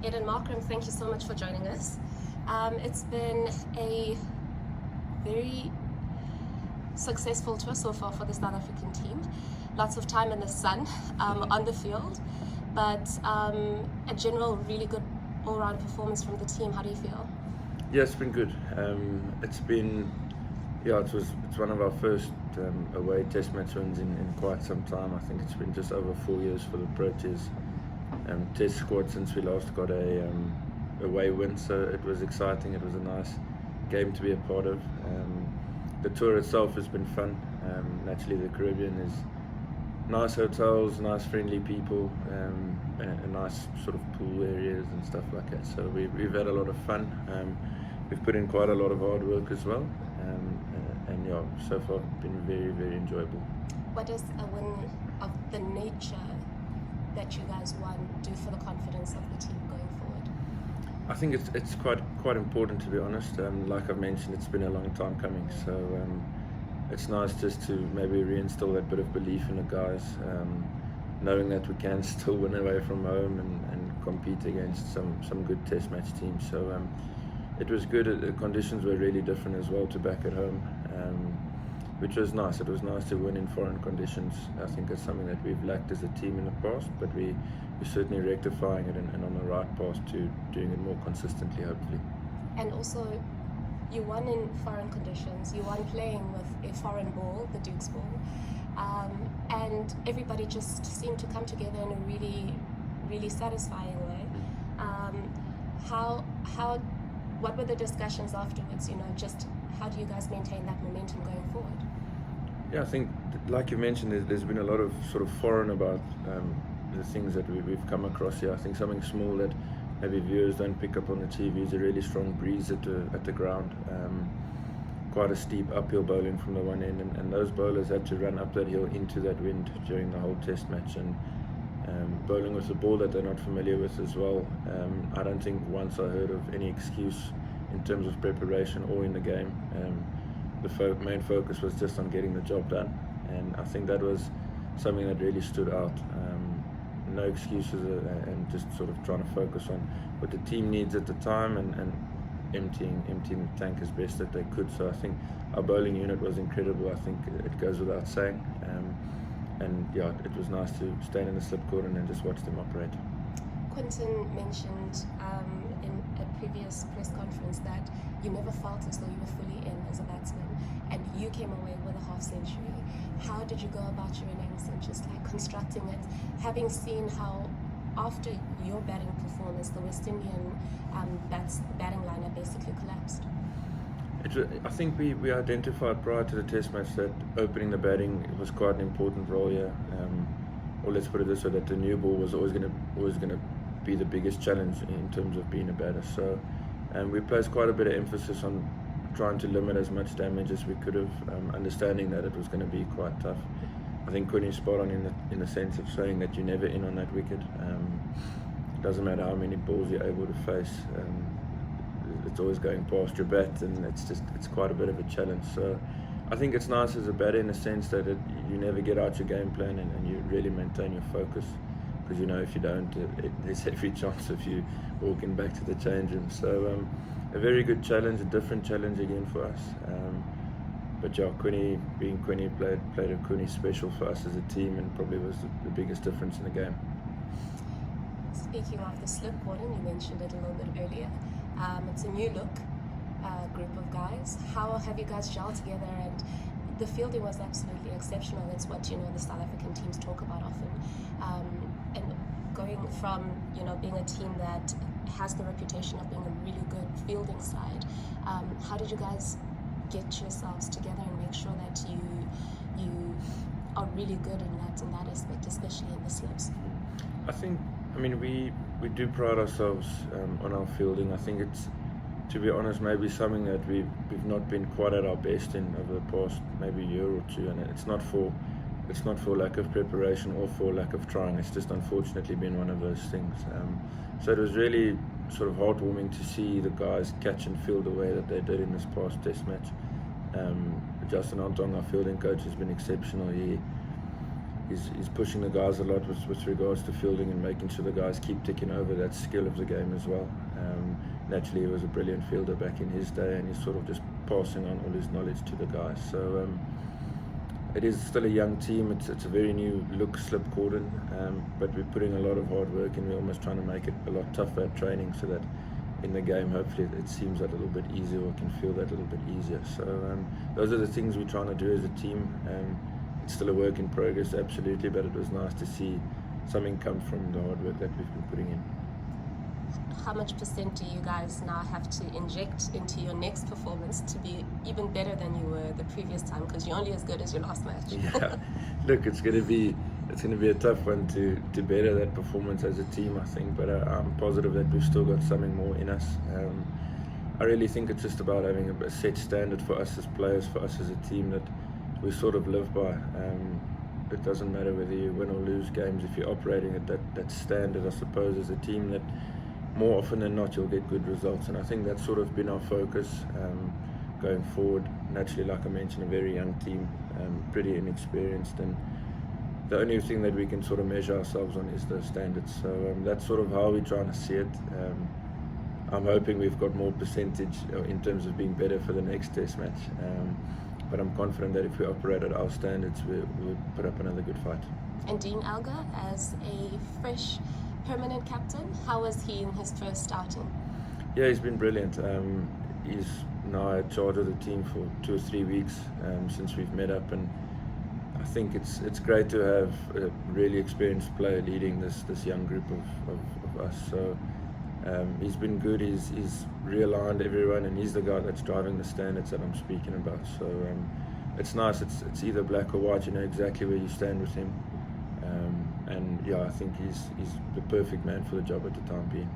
Aiden Markram, thank you so much for joining us. It's been a very successful tour so far for the South African team. Lots of time in the sun on the field, but a general really good all-round performance from the team. How do you feel? Yeah, it's been good. It's one of our first away test match wins in quite some time. I think it's been just over 4 years for the Proteas test squad since we last got a away win, so it was exciting. It was a nice game to be a part of. The tour itself has been fun. Naturally, the Caribbean is nice hotels, nice friendly people, a nice sort of pool areas and stuff like that. So we've had a lot of fun. We've put in quite a lot of hard work as well, and yeah, so far been very, very enjoyable. What does a win of the nature that you guys won do for the confidence of the team going forward? I think it's quite important, to be honest. Like I've mentioned, it's been a long time coming, so it's nice just to maybe reinstill that bit of belief in the guys, knowing that we can still win away from home and compete against some good test match teams. So it was good. The conditions were really different as well to back at home, which was nice. It was nice to win in foreign conditions. I think it's something that we've lacked as a team in the past, but we're certainly rectifying it and on the right path to doing it more consistently, hopefully. And also, you won in foreign conditions. You won playing with a foreign ball, the Duke's ball, and everybody just seemed to come together in a really, really satisfying way. What were the discussions afterwards? Just how do you guys maintain that momentum going forward? Yeah, I think, like you mentioned, there's been a lot of sort of foreign about the things that we've come across here. I think something small that maybe viewers don't pick up on the TV is a really strong breeze at the ground. Quite a steep uphill bowling from the one end, and those bowlers had to run up that hill into that wind during the whole test match, and bowling with a ball that they're not familiar with as well. I don't think once I heard of any excuse in terms of preparation or in the game. The main focus was just on getting the job done, and I think that was something that really stood out. No excuses, and just sort of trying to focus on what the team needs at the time, and emptying the tank as best that they could. So I think our bowling unit was incredible. I think it goes without saying, and yeah, it was nice to stand in the slip cordon and just watch them operate. Quinton mentioned in a previous press conference that you never felt as though you were fully in as a batsman, and you came away with a half century. How did you go about your innings and just like constructing it, having seen how after your batting performance the West Indian batting lineup basically collapsed? I think we identified prior to the test match that opening the batting was quite an important role here, or let's put it this way, that the new ball was always going to be the biggest challenge in terms of being a batter. So we placed quite a bit of emphasis on trying to limit as much damage as we could have, understanding that it was going to be quite tough. I think Quinny's spot on in the sense of saying that you're never in on that wicket. It doesn't matter how many balls you're able to face. It's always going past your bat, and it's quite a bit of a challenge. So I think it's nice as a batter in the sense that you never get out your game plan, and you really maintain your focus, because if you don't, there's every chance of you walking back to the change room. So a very good challenge, a different challenge again for us. But yeah, Quinny being Quinny played a Quinny special for us as a team, and probably was the biggest difference in the game. Speaking of the slip cordon, you mentioned it a little bit earlier. It's a new look group of guys. How have you guys gelled together? And the fielding was absolutely exceptional. It's what the South African teams talk about often. And going from being a team that has the reputation of being a really good fielding side, how did you guys get yourselves together and make sure that you are really good in that aspect, especially in the slips? We do pride ourselves on our fielding. I think it's, to be honest, maybe something that we've not been quite at our best in over the past maybe year or two, and it's not for lack of preparation or for lack of trying. It's just unfortunately been one of those things. So it was really sort of heartwarming to see the guys catch and field the way that they did in this past test match. Justin Antong, our fielding coach, has been exceptional. he's pushing the guys a lot with regards to fielding and making sure the guys keep ticking over that skill of the game as well. Naturally, he was a brilliant fielder back in his day, and he's sort of just passing on all his knowledge to the guys. So it is still a young team. It's a very new look slip cordon, but we're putting a lot of hard work, and we're almost trying to make it a lot tougher at training, so that in the game hopefully it seems that a little bit easier, or can feel that a little bit easier. So those are the things we're trying to do as a team. It's still a work in progress, absolutely, but it was nice to see something come from the hard work that we've been putting in. How much percent do you guys now have to inject into your next performance to be even better than you were the previous time? Because you're only as good as your last match. Yeah, look, it's going to be a tough one to better that performance as a team, I think. But I'm positive that we've still got something more in us. I really think it's just about having a set standard for us as players, for us as a team, that we sort of live by. It doesn't matter whether you win or lose games if you're operating at that standard, I suppose, as a team, that more often than not you'll get good results. And I think that's sort of been our focus going forward. Naturally, like I mentioned, a very young team, pretty inexperienced, and the only thing that we can sort of measure ourselves on is the standards. So that's sort of how we're trying to see it. I'm hoping we've got more percentage in terms of being better for the next test match. But I'm confident that if we operate at our standards, we'll put up another good fight. And Dean Elgar, as a fresh permanent captain, how was he in his first outing? Yeah, he's been brilliant. He's now in charge of the team for 2 or 3 weeks since we've met up, and I think it's great to have a really experienced player leading this young group of us. So he's been good. He's realigned everyone, and he's the guy that's driving the standards that I'm speaking about. So it's nice. It's either black or white. You know exactly where you stand with him. And yeah, I think he's the perfect man for the job at the time being.